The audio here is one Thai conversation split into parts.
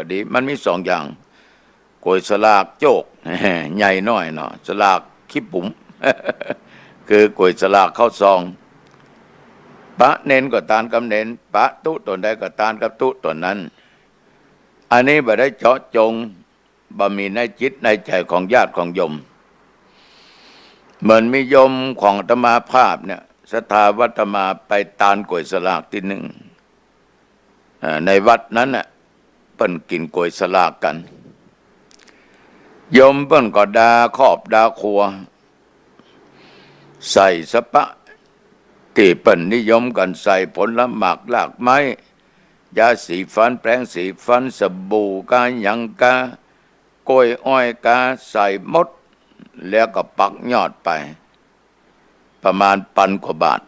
พอดีมันมีสองอย่างโกยสลากโจกใหญ่น้อยเนาะสลากขี้ปุ๋มคือโกยสลากเข้าซองปะเน้นก็ตานกำเน้นปะตุตนใดก็ตานกับตุตนนั้นอันนี้บ่ได้เจาะจงบ่มีในจิตในใจของญาติของโยมเหมือนมีโยมของอาตมาภาพเนี่ยศรัทธาวัตมาไปตานโกยสลากที่หนึ่งในวัดนั้นน่ะเปิ้นกินโกยสลากกันโยมเปิ้นก็ดาครอบดาครัวใส่สปะที่เปิ้นนิยมกันใส่ผลหมากลากไม้ยาสีฟันแปรงสีฟันสบู่กาหยังกากล้วยอ้อยกาใส่มดแล้วก็ปักยอดไปประมาณ1,000 กว่าบาท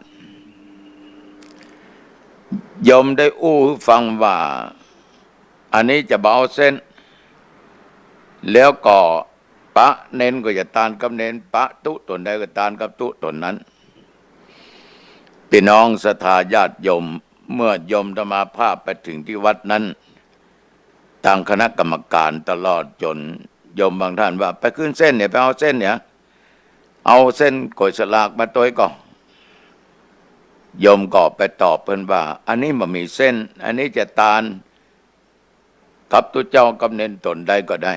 โยมได้อู้ฟังว่าอันนี้จะเบาเส้นแล้วก็ปะเน้นก็จะตานกับเน้นปะตุตนใดก็ตานกับตุตนนั้นพี่น้องศรัทธาญาติโยมเมื่อโยมธรรมาภาพไปถึงที่วัดนั้นทางคณะกรรมการตลอดจนโยมบางท่านว่าไปขึ้นเส้นเนี่ยไปเอาเส้นเนี่ยเอาเส้นโกยสลากมาตัวก็โยมก็ไปตอบเพิ่นว่าอันนี้มันมีเส้นอันนี้จะตานกับตุเจ้ากับเน้นตนใดก็ได้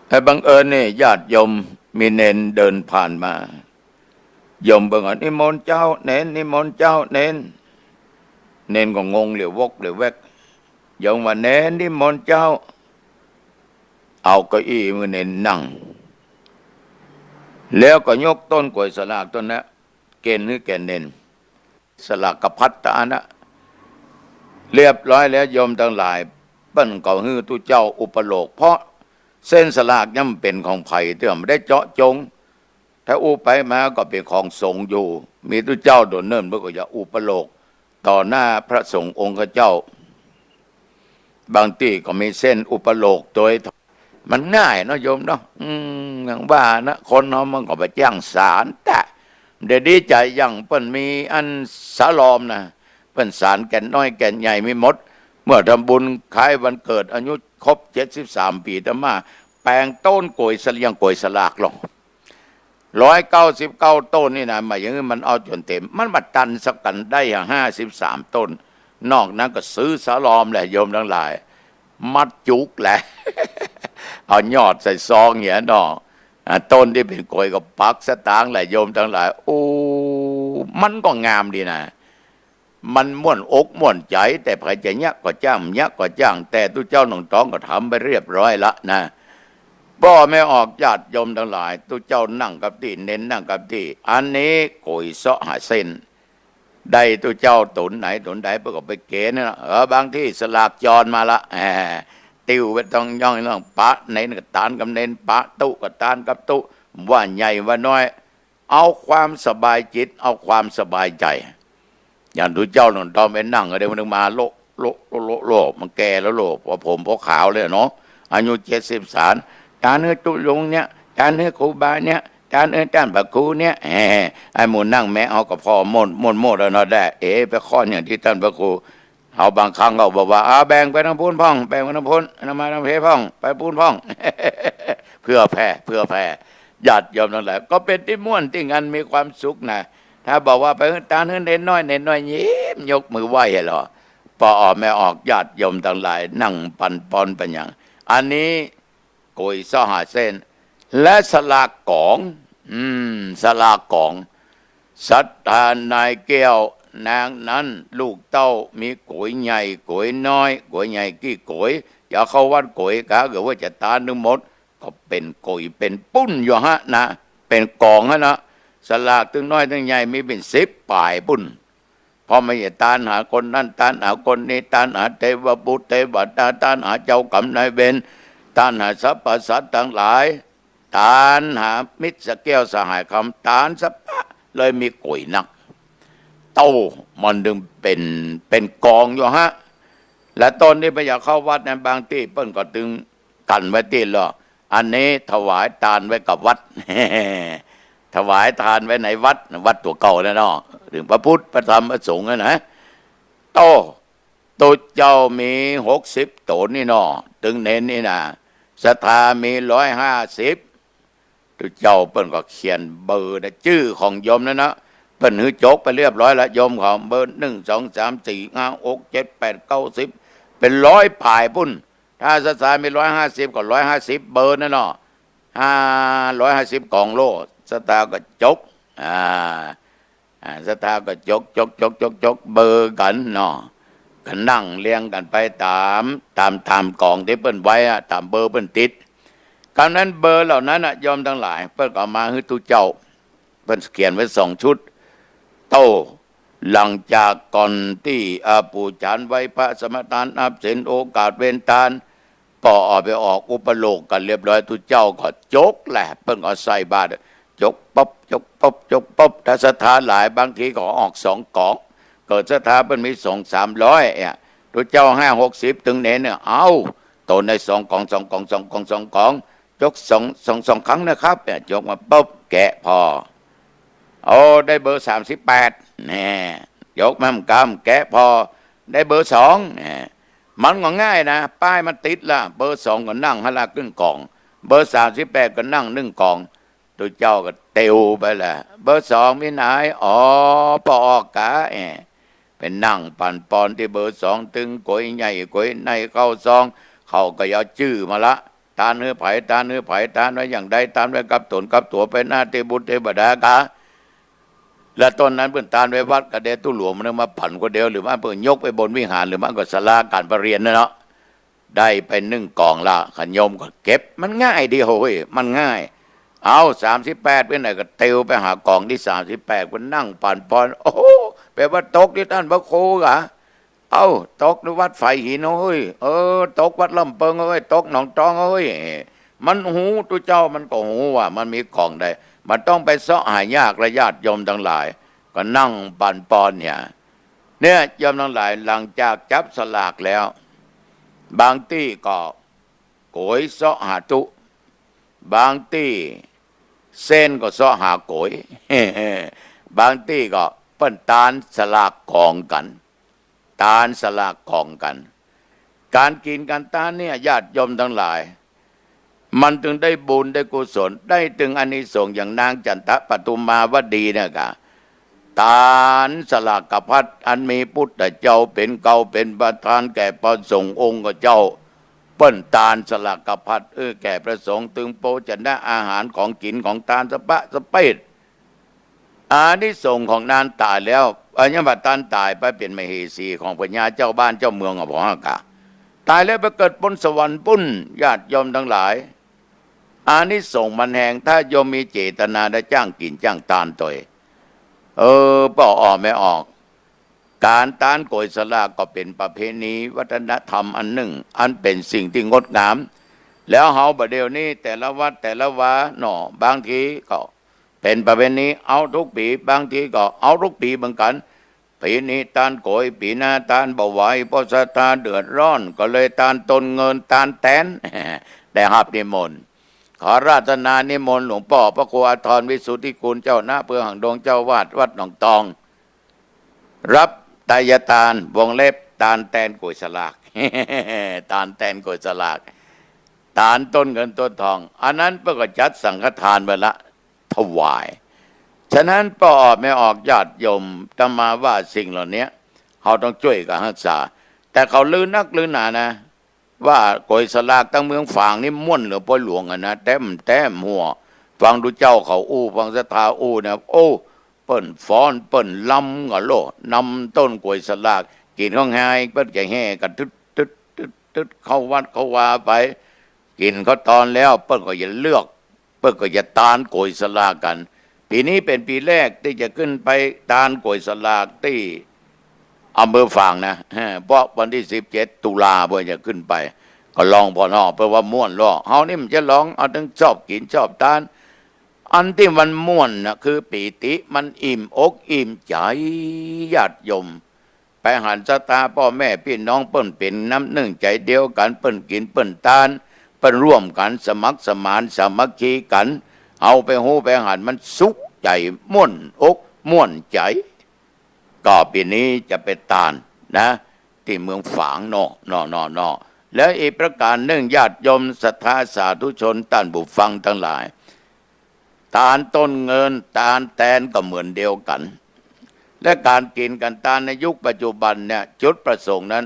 แต่บังเอิญนี่ญาติโยมมีเน้นเดินผ่านมาโยมเบิ่งนิมนต์เจ้าเน้นนิมนต์เจ้าเน้นเน้นก็งงเหลียววกเหลียวแวกโยมว่าเน้นนิมนต์เจ้าเอาเก้าอี้มือเน้นนั่งแล้วก็ยกต้นกล้วยสลากต้นนั้นเกณฑ์หรือแกนเน้นสลากกพัตตานะเรียบร้อยแล้วโยมทั้งหลายเปิ้นก็ฮือตุเจ้าอุปโลกเพราะเส้นสลากย่ำเป็นของไผ่เตื้อไม่ได้เจาะจงถ้าอู้ไปมาก็เป็นของสงฆ์อยู่มีตุเจ้าโดนเนิ่นเพื่อก็จะอุปโลกต่อหน้าพระสงฆ์องค์เจ้าบางที่ก็มีเส้นอุปโลกโดยมันง่ายเนาะโยมเนาะอย่างว่านะคนเนาะมันก็ไปจ้างศาลแต่เดี๋ยวดีใจอย่างเปิ้นมีอันสาลอมนะเปิ้นศาลแก่นน้อยแก่นใหญ่ไม่หมดเมื่อทำบุญคล้ายวันเกิดอายุครบ73 ปีธรรมาแปลงต้นโกยเสลียงโกยสลากลง199 ต้นนี่นะหมายอย่างนี้มันเอาจนเต็มมันมาตันสักกันได้53 ต้นนอกนั้นก็ซื้อสาลอมแหละโยมทั้งหลายมัดจุกแหละ เอายอดใส่ซองอย่างเนาะต้นที่เป็นโกยกับปักสตางค์แหละโยมทั้งหลายโอ้มันก็งามดีนะมันม่วนอกม่วนใจแต่ใครจะยักก็จ้างยักก็จ้างแต่ตุเจ้าหนองตองก็ทำไปเรียบร้อยละนะพ่อไม่ออกญาติโยมทั้งหลายตุเจ้านั่งกับที่เน้นนั่งกับที่อันนี้โกยเสาะหาเส้นได้ตุเจ้าตุนไหนตุนไหนเพื่อก็ไปเกณฑ์นะบางที่สลากจรมาละติวไปต้องย่องต้องปะเน้นกับตานกับเน้นปะตุกับตานกับตุว่าใหญ่ว่าน้อยเอาความสบายจิตเอาความสบายใจอย่างดูเจ้าหนุ่มตอนไปนั่งเดี๋ยวมันมาโลมันแก่แล้วโลพอผมพอขาวเลยเนาะอายุ73จานเนื้อตุลงเนี่ยจานเนื้อครูบาเนี่ยจานจานพระครูเนี่ยไอ้หมูนั่งแม่เอากับพ่อหมดแล้วเนาะได้ไปข้ออย่างที่ท่านพระครูเอาบางครั้งก็บอกว่าแบ่งไปทางพูนพ่องแบ่งไปทางพูนนำมาทางเพพ่องไปพูนพ่อง เพื่อแผ่ญาติโยมทั้งหลายก็เป็นที่ม่วนที่งานมีความสุขนะถ้าบอกว่าไปตาเน้นน้อยยิ้มยกมือไหว้เหรอพอออกไม่ออกญาติโยมทั้งหลายนั่งปันปอนเป็นอย่างอันนี้โกยซ่อหาเส้นและสลากกองสลากกองศรัทธานายแก้วนางนั้นลูกเต้ามีโกยใหญ่โกยน้อยโกยใหญ่กี่โกยอย่าเข้าวัดโกยกะเกิดว่าจะตานึงหมดก็เป็นโกยเป็นปุ้นอยู่ฮะนะเป็นกองฮะนะสลากตึงน้อยตึงใหญ่มีเป็น10 ป่ายปุ้นพอไม่ใช่ตานหาคนนั้นตานหาคนนี้ตานหาเทวบุตรเทวดาตานหาเจ้ากรรมนายเวรตานหาสรรพสัตว์ทั้งหลายตานหามิตรสแก้วสหายคำตานสัพพะเลยมีโกยนักโตมันดึงเป็นกองอยู่ฮะและตอนนี้ไปอยากเข้าวัดในบางที่เปิ้นก็ตึงกันไว้ที่ละอันนี้ถวายทานไว้กับวัด ถวายทานไว้ในวัดตัวเก่าแล้วเนาะถึงพระพุทธพระธรรมพระสงฆ์นะโต ตุเจ้ามี60 ตนนี่เนาะตึงเน้นนี่นะศรัทธามี150ตุเจ้าเปิ้นก็เขียนเบอร์นะชื่อของโยมนะเปิ้นหือจกไปเรียบร้อยแล้วโยมของเบอร์1 2 3 4 5 6 7 8 9 10เป็น100ป่ายปุ้นถ้าศรัทธามี150ก็150เบอร์นั่นเนาะ150กองโลศรัทธาก็จกศรัทธาก็จกเบอร์กันเนาะก็นั่งเรียงกันไปตามกองที่เปิ้นไว้ตามเบอร์เปิ้นติดคำนั้นเบอร์เหล่านั้นยอมทั้งหลายเปิ้นก็มาให้ตุเจ้าเปิ้นเขียนไว้2 ชุดโตหลังจากก่อนที่ปู่จานไว้พระสมทานนับสินโอกาสเว้นทานปอออกไปออกอุปโลกกันเรียบร้อยตุเจ้าก็จกแหละเปิ้นก็ใส่บาตรจกป๊บถ้าศรัทธาหลายบางทีก็ออก2 กองเกิดศรัทธาเปิ้นมี200-300ตุเจ้า50-60ถึงเน้นเนี่ยเอาโตใน2 กองจกสองครั้งนะครับจกมาปุ๊บแกะพอเอาได้เบอร์38แน่ยกมั่มกำแกะพอได้เบอร์2แน่มันก็ง่ายนะป้ายมันติดละเบอร์2ก็นั่งหลาขึ้นกองเบอร์38ก็นั่ง1 กองตัวเจ้าก็เตียวไปละเบอร์2มีไหนอ๋อปอกะเป็นนั่งปั่นปอนที่เบอร์2ตึงก๋วยใหญ่ก๋วยในเข้าซองเขาก็ยาชื่อมาละตาเนื้อไผ่ตาไว้อย่างใดตามไว้กับตนกับตัวไปหน้าเทบุตรเทบดากะและตอนนั้นเพื่อนตานไว้วัดกระเดตุหลวงมันมาผันก็เดียวหรือว่าเพื่อนยกไปบนวิหารหรือมันก็ศาลาการประเรียนเนาะได้ไป1 กองละขยมก็เก็บมันง่ายดีโว้ยมันง่ายเอา38เป็นไหนก็เตียวไปหากองที่38ก็นั่งปั่นปอนโอ้แปลว่าตกที่ท่านพระโคกะเอาตกในวัดไฟหินเฮ้ยตกวัดลำเปิงเฮ้ยตกหนองตองเฮ้ยมันหูตัวเจ้ามันก็หูว่ามันมีของใดมันต้องไปเสาะหายากระญาติโยมทั้งหลายก็นั่งปั่นปอนเนี่ยโยมทั้งหลายหลังจากจับสลากแล้วบางที่ก็โกยเสาะหาตุบางที่เส้นก็เสาะหาโกยบางที่ก็เปิ้นตานสลากกองกันตานสลากกองกันการกินการตานเนี่ยญาติโยมทั้งหลายมันถึงได้บุญได้กุศลได้ถึงอานิสงส์อย่างนางจันทปทุมมาวดีเนี่ยกะตานสลากพัดอันมีพุทธเจ้าเป็นเก่าเป็นประธานแก่พระสงฆ์องค์เจ้าเปิ้นตานสลากพัดแก่พระสงฆ์ตึงโปชนะอาหารของกินของตานสะปะสะเปิดอานิสงส์ของนานตายแล้วอัญญบัตตานตายไปเป็นมเหสีของพญาเจ้าบ้านเจ้าเมืองของพระกะตายแล้วไปเกิดบนสวรรค์ปุ้นญาติโยมทั้งหลายอานิสงส์มันแหงถ้าโยมมีเจตนาได้จ้างกินจ้างตานตัวป่ออไม่ออกการตานโกยสลากก็เป็นประเพณีวัฒนธรรมอันหนึ่งอันเป็นสิ่งที่งดงามแล้วเฮาบัดเดี๋ยวนี้แต่ละวัดแต่ละวาหน่อบางทีก็เป็นประเพณีเอาทุกปีบางทีก็เอาทุกปีเหมือนกันปีนี้ตานโกยปีหน้าตานบ่ไหวเพราะศรัทธาเดือดร้อนก็เลยตานตนเงินตานแตนได้รับนิมนต์ขอราชนานิมนต์หลวงพ่อพระครูอาทรวิสุทธิคุณเจ้าหน้าเพื่อหังดงเจ้าวาดวัดหนองตองรับไตรยทานวงเล็บตานแตนโกยสลาก ตานแตนโกยสลากตานต้นเงินต้นทองอันนั้นเพื่อก็จัดสังฆทานไปละถวายฉะนั้นป่อไม่ออกญาติโยมตมาว่าสิ่งเหล่านี้เขาต้องช่วยกันรักษาแต่เขาลือนักลือหนานะว่าโกยสลากตั้งเมืองฝางนี่ม่วนหรือป่อยหลวงนะแต้มหัวฟังดูเจ้าเขาฟังศรัทธาเนี่ยเปิ้นฟ้อนเปิ้นลำก็โลนำต้นโกยสลากกินข้องไห้เปิ้นแก่แห่กันตึดเข้าวัดเข้าวาไปกินเขาตอนแล้วเปิ้นก็อย่าเลือกเปิ้นก็อย่าตานโกยสลากกันปีนี้เป็นปีแรกที่จะขึ้นไปตานโกยสลากที่อำเภอฝางนะเพราะวันที่17 ตุลาเพื่อจะขึ้นไปก็ลองพอนอเพราะว่าม่วนล้อเฮานี่มันจะลองเอาทั้งชอบกินชอบทานอันที่มันม่วนนะคือปีติมันอิ่มอกอิ่มใจญาติโยมไปหันศรัทธาพ่อแม่พี่น้องเปิ้นเป็นน้ำหนึ่งใจเดียวกันเปิ้นกินเปิ้นทานเปิ้นร่วมกันสมัครสมานสามัคคีกันเอาไปหูไปหันมันสุขใจม่วนอกม่วนใจก็ปีนี้จะไปตานนะ ที่เมืองฝางนอแล้วอีกประการหนึ่งญาติโยมศรัทธาสาธุชนท่านผู้ฟังทั้งหลายตาลต้นเงินตาลแตนก็เหมือนเดียวกันและการกินกันตาลในยุคปัจจุบันเนี่ยจุดประสงค์นั้น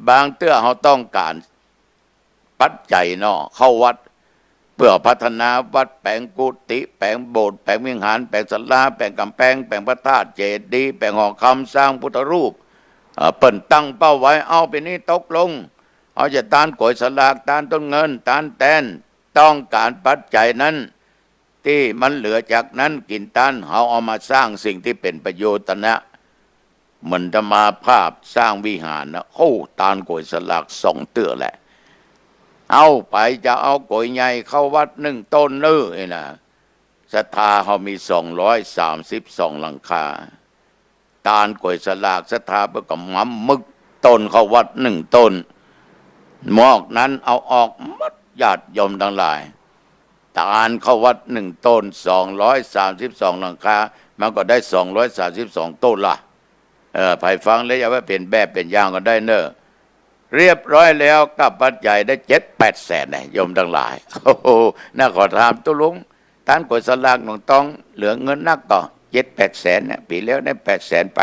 บางเตื้อเขาต้องการปัจจัยเข้าวัดเพื่อพัฒนาวัดแปลงกุฏิแปลงโบสถ์แปลงวิหารแปลงศาลาแปลงกำแพงแปลงพระธาตุเจดีย์แปลงหอคำสร้างพุทธรูปเปิ่นตั้งเป้าไว้เอาไปนี้ตกลงเอาจะตานก๋วยสลากตานต้นเงินตานแตนต้องการปัจจัยนั้นที่มันเหลือจากนั้นกินตานเอามาสร้างสิ่งที่เป็นประโยชน์นะเหมือนธรรมาภาพสร้างวิหารนะตานก๋วยสลาก2 เตื้อแหละเอาไปจะเอาก๋วยใหญ่เข้าวัด1 ต้นนะศรัทธาเขามี232 หลังคาตานก๋วยสลากศรัทธาเพื่อกับมัมมึกต้นเข้าวัด1 ต้นหมอกนั้นเอาออกมัดญาติโยมทั้งหลายตานเข้าวัด1 ต้น232 หลังคามันก็ได้232 ต้นละไปฟังแล้วอย่าว่าเป็นแบบเป็นอย่างก็ได้เนอะเรียบร้อยแล้วกับปัจจัยได้7-8 แสนนะโยมทั้งหลายโอ้โหน่าขอถามตุลุงตานก๋วยสลากหนองต้องเหลือเงินนักก็7-8 แสนเนี่ยปีแล้วได้8 แสนไป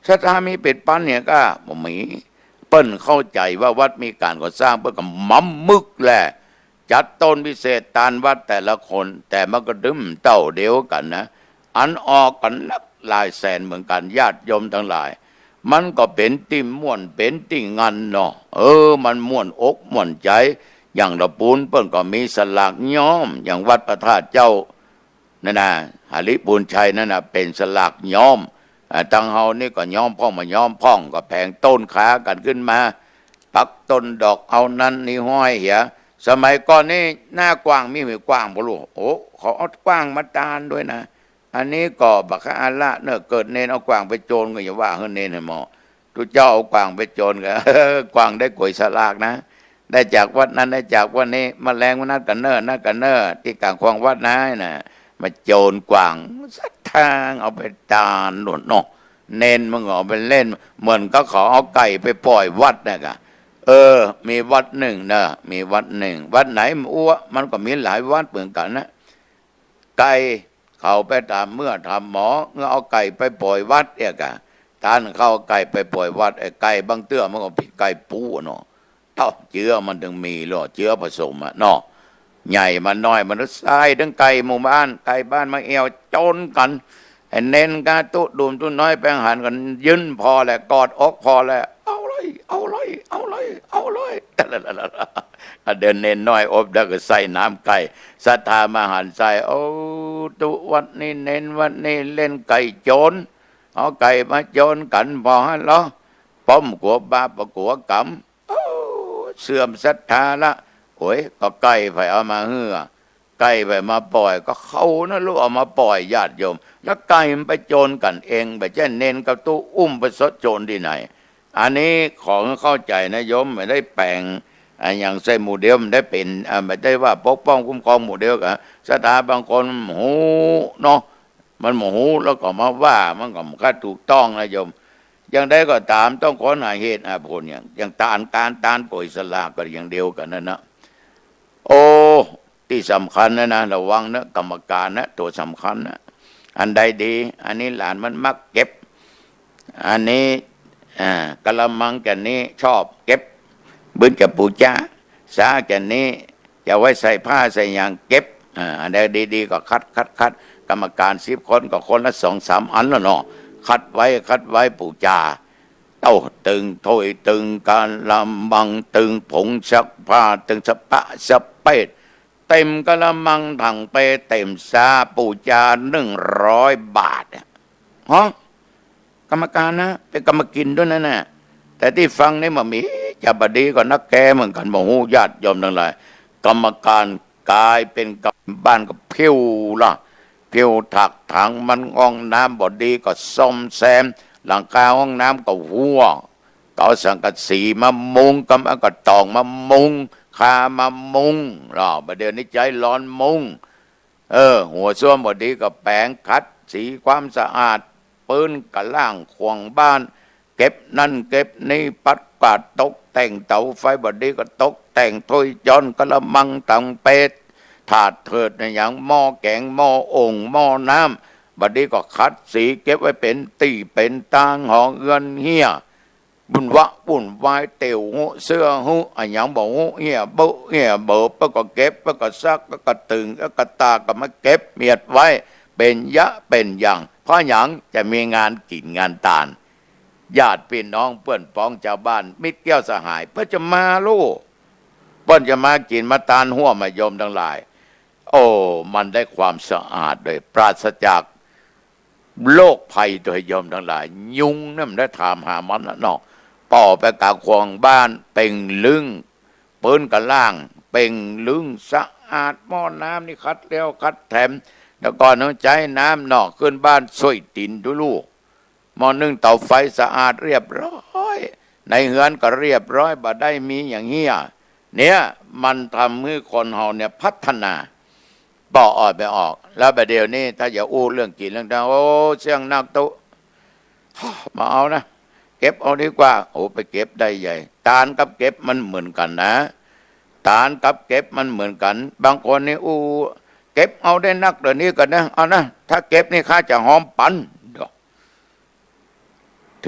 ศรัทธามีเป็ดปั้นเนี่ยก็บ่มีเปิ้นเข้าใจว่าวัดมีการก่อสร้างเพื่อกับมั่มมึกแหละจัดต้นพิเศษตานวัดแต่ละคนแต่มันก็ดึมเต้าเดียวกันนะอันออกกันนักหลายแสนเหมือนกันญาติโยมทั้งหลายมันก็เป็นติ่มม่วนเป็นติ่งงันมันม่วนอกม่วนใจอย่างละปูนเปิ้นก็มีสลากย้อมอย่างวัดพระธาตุเจ้านั่นนะหาริปูนชัยนั่นนะเป็นสลากย้อมตังเฮานี่ก็ย้อมพ่องมาย้อมพ่องก็แผงต้นขากันขึ้นมาปักต้นดอกเอานั้นนี่ห้อยเหียสมัยก่อนนี่หน้ากว้างมีไม่กว้างบ่รู้เขาเอากว้างมาตานด้วยนะอันนี้ก็บักอาละเนอะเกิดเนนเอากว้างไปโจรก็อย่าว่าเฮเนนให้หมอทุกเจ้าเอากว้างไปโจรก็กว้างได้ก๋วยสลากนะได้จากวัดนั้นได้จากวัดนี้แมลงมันนัดกันเนอที่กลางควางวัดนั้นน่ะมาโจรกว้างสักทางเอาไปตานหนุนเน้นมึงเอาไปเล่นเหมือนก็ขอเอาไก่ไปปล่อยวัดนะกะมีวัดหนึ่งนะมีวัดหนึ่งวัดไหนมันก็มีหลายวัดเหมือนกันนะไก่เขาไปตามเมื่อทำหมอเอาไก่ไปปล่อยวัดกะท่านเข้าไก่ไปปล่อยวัดไก่บางเตื้อมันก็ผิดไก่ปูเชื้อมันถึงมีเชื้อผสมใหญ่มันน้อยมันทรายทั้งไก่หมู่บ้านไก่บ้านมาเอวจนกันเน้นกาตุดุมตุน้อยแปลงหันกันยืนพอแหละกอดอกพอแหละเอาเลยเดินเน้นน้อยอบแล้วก็ใส่น้ำไก่ศรัทธามาหันใส่ตุวัดนี้เน้นวัดนี้เล่นไก่โจรเอาไก่มาโจรกันพอเหรอป้อมกัวบาปกัวกรรมเสื่อมศรัทธาละก็ไก่ไปเอามาไก่ไปมาปล่อยก็เขานะลูกเอามาปล่อยญาติโยมแล้วไก่มันไปโจรกันเองไปแจ้เน้นกับตู้ไปสดโจรที่ไหนอันนี้ของเข้าใจนะโยมไม่ได้แปลงอย่างใส่หมู่เดียวมันได้เป็นไม่ได้ว่าปกป้องคุ้มครองหมู่เดียวกันศรัทธาบางคนมันโมโหแล้วก็มาว่ามันก็ค่าถูกต้องนะโยมอย่างใดก็ตามต้องขอหาเหตุผลอย่างตานป่วยสลากก็อย่างเดียวกันนั่นนะที่สำคัญนะระวังนะกรรมการนะตัวสำคัญนะอันใดดีอันนี้หลานมันมักเก็บอันนี้กะละมังแกนี้ชอบเก็บบึ้นกับปูจ้าสาแกนี้จะไว้ใส่ผ้าใส่ยางเก็บอันใดดีๆก็คัดกรรมการ10 คนก็คนละ2-3 อันแล้วคัดไว้ปูจาตึงถ้วยตึงการละมังตึงผงซักผ้าตึงสเปดเต็มกะละมังถังไปเต็มซาปูจา100 บาทกรรมการนะเป็นกรรมกินด้วยนะแต่ที่ฟังนี่มันมีจะบดีก็นักแกเหมือนกันบ่ฮู้ญาติโยมทั้งหลายกรรมการกลายเป็นกับบ้านก็เพี้ยวถักถังมันห้องน้ำบ่ดีก็ซ่อมแซมหลังคาห้องน้ำก็หัวก็เอาสังกะสีมามุงก็ตองมามุงคามามุงประเดี๋ยวนี้ใจร้อนมุงหัวส้วมบ่ดีก็แปรงขัดสีความสะอาดปืนกะล่างขวางบ้าน เก็บนั่นเก็บนี่ปัดกวาดตกแต่งเตาไฟบดนี้ก็ตกแต่งถ้วยจอนกระมังตังเป็ดถาดเถิดในอย่างหม้อแกงหม้อองค์หม้อน้ำบัดนี้ก็คัดสีเก็บไว้เป็นตีเป็นตางหอเงินเฮียบุญวะบุญวายเตียวหูเสื้อหูอันยังบอกหูเฮียเบเฮียเบปก็เก็บก็ซักก็ตึงก็ตาก็มาเก็บเมียดไว้เป็นยะเป็นอย่างเพราะอย่างจะมีงานกินงานตานญาติพี่น้องเพื่อนพ้องชาวบ้านมิตรแก้วสหายเพื่อจะมาลูกเพื่อนจะมากินมาตานหัวมายมทั้งหลายโอ้มันได้ความสะอาดเลยปราศจากโรคภัยโดยยมทั้งหลายยุงนั่นได้ถามหามันนอกป่อไปกาควงบ้านเป่งลึงปืนกระล่างเป่งลึงสะอาดหม้อน้ำนี่คัดแล้วคัดแถมแล้วก่อนน้องใจน้ำนอกขึ้นบ้านสวยตินดูลูกหม้อนึ่งเตาไฟสะอาดเรียบร้อยในเฮือนก็เรียบร้อยบ่ได้มีอย่างเงี้ยเนี่ยมันทำให้คนเฮาเนี่ยพัฒนาบ่ออดไปออกแล้วประเดี๋ยวนี้ถ้าอย่าอู้เรื่องกินเรื่องทางโอ้เสียงนักตุมาเอานะเก็บเอาดีกว่าโอ้ไปเก็บได้ใหญ่ตาลกับเก็บมันเหมือนกันนะตาลกับเก็บมันเหมือนกันบางคนนี่อู้เก็บเอาได้นักเดี๋ยวนี้กันนะเอานะถ้าเก็บนี่ข้าจะหอมปัน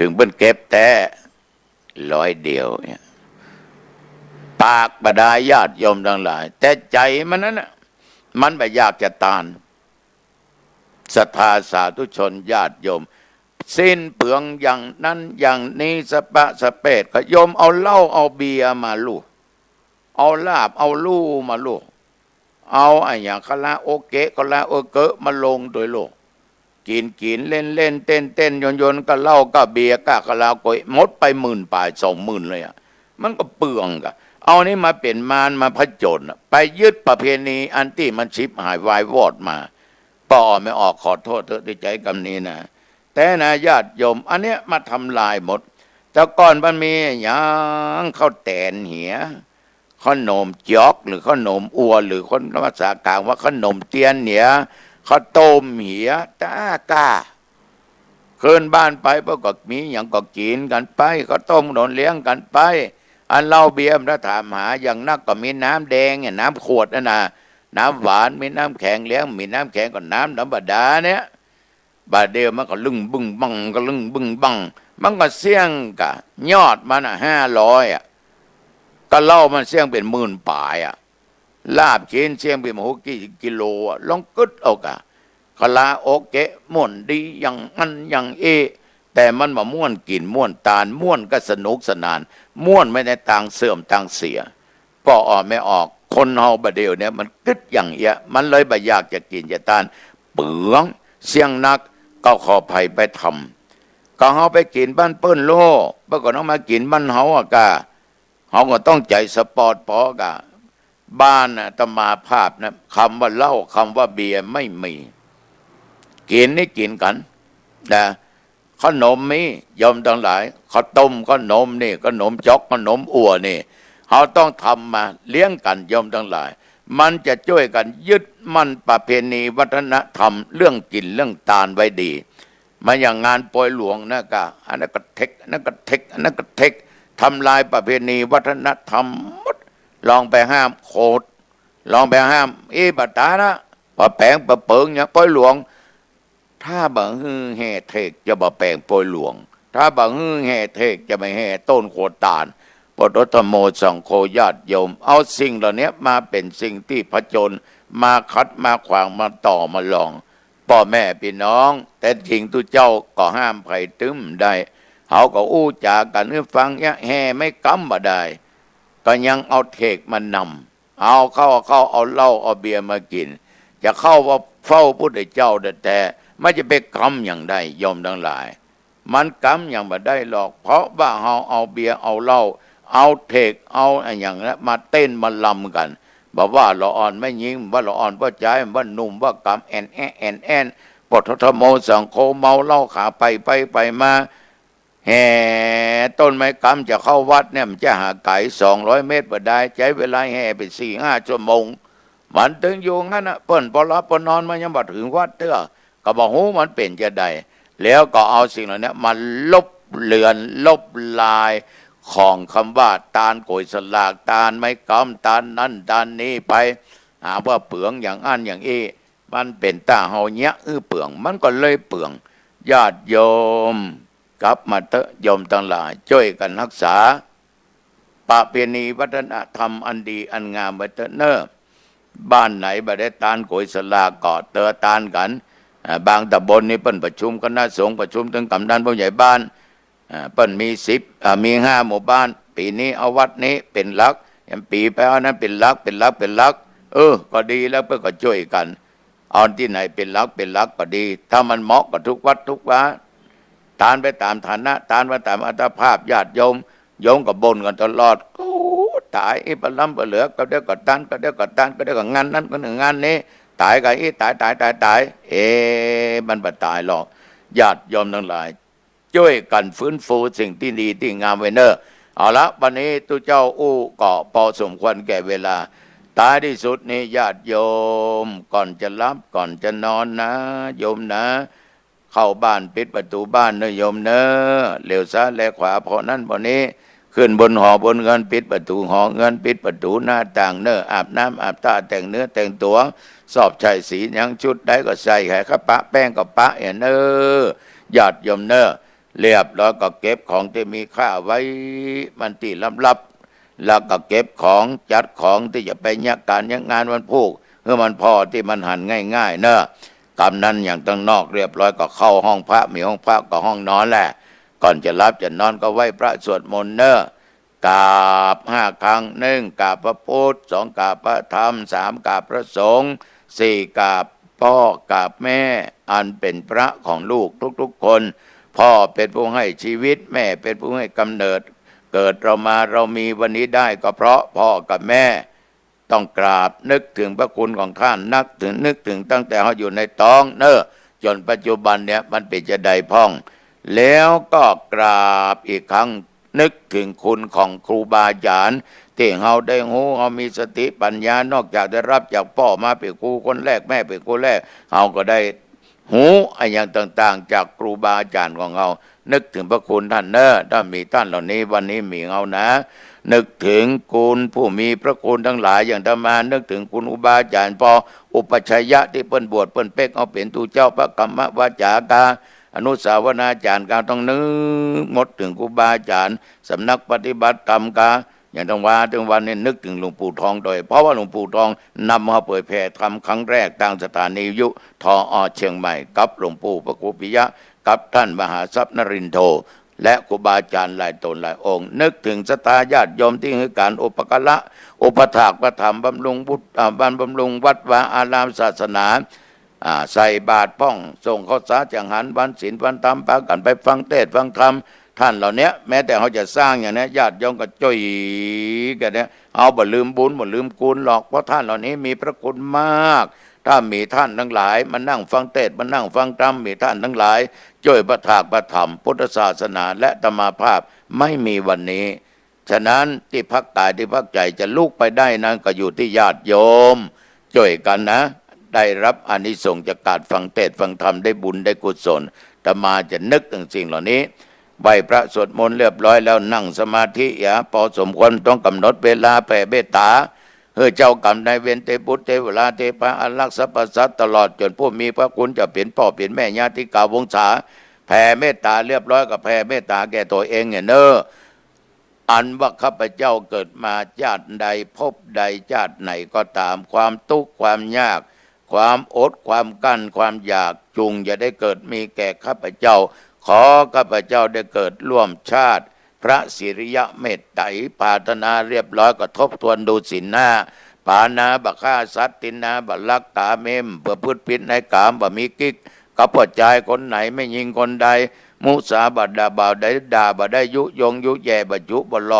ถึงเป็นเก็บแต่ร้อยเดียวเนี่ยปากบดาญาติโยมทั้งหลายแต่ใจมันนั้นนะมันไม่อยากจะตานศรัทธาสาธุชนญาติโยมสิ้นเปลืองอย่างนั้นอย่างนี้สปะสเปดก็โยมเอาเหล้าเอาเบียร์มาลูกเอาลาบเอาลู่มาลูกเอาไอ้อย่างคาราโอเกะคาราโอเกะมาลงโดยโลกกินเล่นเล่นเต้นเต้นโยนก็เหล้าก็เบียร์ก็คาราโกะหมดไป10,000 ป่าย20,000เลยอ่ะมันก็เปลืองกะเอานี่มาเป็นมารมาผจญไปยึดประเพณีอันที่มันชิบหายวายวอดมาป่อไม่ออกขอโทษเถอะที่ใจกำนี้นะแต่นะญาติโยมอันเนี้ยมาทำลายหมดแต่ก่อนมันมีอย่างข้าวแตนเหียขนมจอกหรือขนมอัวหรือคนภาษากลางว่าขนมเตียนเหนียข้าวต้มเหียตากาเคินบ้านไปเพื่อก็มีอย่างก็กินกันไปข้าวต้มนนเลี้ยงกันไปอันเหล้าเบียร์ถ้าถามหาอย่างนักก็มีน้ำแดงเนี่ยน้ำขวดนะน้ำหวานมีน้ำแข็งเลี้ยงมีน้ำแข็งก็น้ำธรรมดาเนี่ยบาดเดียวมันก็ลึงบึ้งบังก็ลึงบึ้งบังมันก็เสี่ยงกะยอดมัน500อ่ะก็เหล้ามันเสี่ยงเป็น10,000 ป่ายอ่ะลาบชิ้นเสี่ยงเป็นกี่กิโลอ่ะลองกึดเอากะคาราโอเกะม่วนดีอย่างอันอย่างแต่มันมาม่วนกินม่วนตาลม่วนก็สนุกสนานม่วนไม่ได้ต่างเสื่อมต่างเสียก็ออกไม่ออกคนเฮาบะเดียวเนี่ยมันกึดอย่างเงี้ยมันเลยบ่อยากจะกินจะตานเปลืองเสี่ยงนักก็ขอภัยไปทำก็เฮาไปกินบ้านเปิ้นโลเมื่อก่อนเอามากินบ้านเฮาอะกะเฮาก็ต้องใจสปอร์ตพอกะบ้านน่ะตมาภาพนะคำว่าเหล้าคำว่าเบียร์ไม่มีกินนี่กินกันนะขนมมียอมทั้งหลายข้าวต้มขนมนี่ขนมจอกขนมอั่วนี่เขาต้องทำมาเลี้ยงกันยอมทั้งหลายมันจะช่วยกันยึดมั่นประเพณีวัฒนธรรมเรื่องกินเรื่องตาลไว้ดีมาอย่างงานปอยหลวงนะกะอันนั้นก็เทคอันนั้นก็เทคอันนั้นก็เทคทำลายประเพณีวัฒนธรรมหมดลองไปห้ามโคดลองไปห้ามบัตานะปะแปงปะเปิงเนี่ยปอยหลวงถ้าบังฮือแห่เทกจะบ่แปลงโปรยหลวงถ้าบังฮือแห่เทกจะไม่แห่ต้นโคตาลปตทโมสังโฆญาติโยมเอาสิ่งเหล่านี้มาเป็นสิ่งที่ผจญมาคัดมาขวางมาต่อมาลองพ่อแม่พี่น้องแต่ทิ้งตุเจ้าก็ห้ามไผ่ตึมได้เขาก็อู้จากันให้ฟังเนี่ยแห่ไม่กำบ่ได้ก็ยังเอาเทกมานำเอาเข้าเอาเหล้าเอาเบียร์มากินจะเข้าว่าเฝ้าพุทธเจ้าแต่ไม่จะไปกำอย่างใดยอมทั้งหลายมันกำอย่างบ่ได้หรอกเพราะว่าเฮาเอาเบียร์เอาเหล้าเอาเทกเอาอย่างนั้นมาเต้นมาลำกันบอกว่าละอ่อนไม่ยิงว่าละอ่อนว่าใจว่าหนุ่มว่ากำแอนปททโมสังโฆเมาเหล้าขาไปมาแห่ต้นไม้กำจะเข้าวัดเนี่ยมันจะหาไก่200 เมตรบ่ได้ใช้เวลาแห่ไป4-5 ชั่วโมงมันถึงอยู่งั้นนะเปิ้นพอรับพอนอนมันยังบ่ถึงวัดเด้อก็บอกโหมันเป็นจะได้แล้วก็เอาสิ่งเหล่านี้มาลบ เลือนลบลายของคำว่าตาลโกยสลากตาลไม่กำตาลนั่นตาลนี้ไปหาว่าเปลืองอย่างอันอย่างอี้มันเป็นตาเฮาเนี้ยเปลืองมันก็เลยเปลืองญาติโยมกลับมาเถอะโยมทั้งหลายช่วยกันรักษาประเพณีวัฒนธรรมอันดีอันงามไว้เถอะเนอะบ้านไหนบ่ได้ตาลโกยสลากก็เตอตาลกันบางตำบลนี่เปิ้นประชุมคณะสงฆ์ประชุมถึงกำนันผู้ใหญ่บ้านเปิ้นมีมี5 หมู่บ้านปีนี้เอาวัดนี้เป็นหลักปีไปเอานั้นเป็นหลักเป็นหลักเป็นหลักก็ดีแล้วเพื่อก็ช่วยกันเอาที่ไหนเป็นหลักเป็นหลักก็ดีถ้ามันเหมาะกับทุกวัดทุกวาทานไปตามฐานะทานไปตามอัตภาพญาติโยมกับบนกันตลอดโอ้ตายปลำปเหลือก็เดี๋ยวก็ตันก็เดี๋ยวก็ตันก็เดี๋ยวก็งานนั้นก็หนึ่งงานนี้ตายกันตายมันบ่ตายหรอกญาติโยมทั้งหลายช่วยกันฟื้นฟูสิ่งที่ดีที่งามไว้เนอะเอาละวันนี้ตุเจ้าก็พอสมควรแก่เวลาท้ายที่สุดนี้ญาติโยมก่อนจะรับก่อนจะนอนนะโยมนะเข้าบ้านปิดประตูบ้านเนอะโยมเนอะเลี้ยวซ้ายแลขวาเพราะนั้นเพราะนี้ขึ้นบนหอบนเงินปิดประตูหอเงินปิดประตูหน้าต่างเนอะอาบน้ำอาบตาแต่งเนื้อแต่งตัวสอบใช้สียังชุดได้ก็ใส่แห่ข้าปะแป้งก็ปะเนอะญาติโยมเนอะเรียบแล้วก็เก็บของที่มีค่าไว้มันที่ลับแล้วก็เก็บของจัดของที่จะไปยักการยักงานวันพูกเพื่อมันพอที่มันหันง่ายๆเนอะกำนั้นอย่างตั้งนอกเรียบร้อยก็เข้าห้องพระมีห้องพระก็ห้องนอนแหละก่อนจะรับจะนอนก็ไหว้พระสวดมนต์เนอะกราบ5 ครั้ง1กราบพระพุทธ2กราบพระธรรม3กราบพระสงฆ์4กราบพ่อกราบแม่อันเป็นพระของลูกทุกๆคนพ่อเป็นผู้ให้ชีวิตแม่เป็นผู้ให้กำเนิดเกิดเรามาเรามีวันนี้ได้ก็เพราะพ่อกับแม่ต้องกราบนึกถึงพระคุณของท่านนึกถึงตั้งแต่เขาอยู่ในท้องเนอะจนปัจจุบันเนี่ยมันเป็นจะได้พ่องแล้วก็กราบอีกครั้งนึกถึงคุณของครูบาอาจารย์ที่เราได้หูเรามีสติปัญญานอกจากได้รับจากพ่อมาเป็นครูคนแรกแม่เป็นครูแรกเราก็ได้หูอย่างต่างๆจากครูบาอาจารย์ของเรานึกถึงพระคุณท่านเนอะถ้ามีท่านเหล่านี้วันนี้มีเรานะนึกถึงคุณผู้มีพระคุณทั้งหลายอย่างธรรมานึกถึงคุณอุบาอาจารย์พออุปชัยยะที่เปิ้นบวชเปิ้นเป๊กเอาเป็นตูเจ้าพระกรรมวาจากาอนุสาวนาจารย์การต้องนึกหมดถึงครูบาอาจารย์สำนักปฏิบัติธรรมกาอย่างทั้งวันนี้นึกถึงหลวงปู่ทองโดยเพราะว่าหลวงปู่ทองนำมาเผยแผ่ธรรมครั้งแรกทางสถานียุทอเชียงใหม่กับหลวงปู่พระครูปิยะกับท่านมหาทรัพย์นรินทร์โทและครูบาอาจารย์หลายตนหลายองค์นึกถึงศรัทธาญาติโยมที่ให้การอุปการะอุปถากประถมบำรุงบุตรบำรุงวัดวาอารามศาสนาใส่บาตรป้องส่งข้าวสารจังหันวันศีลวันธรรมพากันไปฟังเทศน์ฟังธรรมท่านเหล่านี้แม้แต่เขาจะสร้างอย่างนี้ญาติโยมก็จ้อยกันเนี่ยเอาบ่ลืมบุญบ่ลืมกุลหรอกเพราะท่านเหล่านี้มีพระคุณมากถ้ามีท่านทั้งหลายมานั่งฟังเทศน์มานั่งฟังธรรมมีท่านทั้งหลายช่วยประถากประถมพุทธศาสนาและธรรมาภาพไม่มีวันนี้ฉะนั้นที่พักกายที่พักใจจะลุกไปได้นั้นก็อยู่ที่ญาติโยมช่วยกันนะได้รับอานิสงส์จากการฟังเทศน์ฟังธรรมได้บุญได้กุศลแต่มาจะนึกถึงสิ่งเหล่านี้ไหว้พระสวดมนต์เรียบร้อยแล้วนั่งสมาธิพอสมควรต้องกำหนดเวลาแผ่เมตตาเจ้ากรรมนายเวรเทพุทธเทวราเทพะอันรักษาประสัตตลอดจนผู้มีพระคุณจะเป็นพ่อเป็นแม่ญาติกาวงศาแผ่เมตตาเรียบร้อยกับแผ่เมตตาแก่ตัวเองเนอะอันว่าข้าพเจ้าเกิดมาชาติใดพบใดชาติไหนก็ตามความทุกข์ความยากความอดความกั้นความอยากจุงอย่าได้เกิดมีแก่ข้าพเจ้าขอข้าพเจ้าได้เกิดร่วมชาติพระสิริยะเมตไตรปรารถนาเรียบร้อยก็ทบทวนดูศีลหน้าปานาบะฆ่าสัตว์ตินาบะลักกาเมมประพฤติผิดในกามบะมีกิ๊กกับปัจจัยคนไหนไม่ยิงคนใดมุสาบัดดาบ่าวได้ด่าบ่ได้ยุยงยุแย่บ่จุบ่หลอก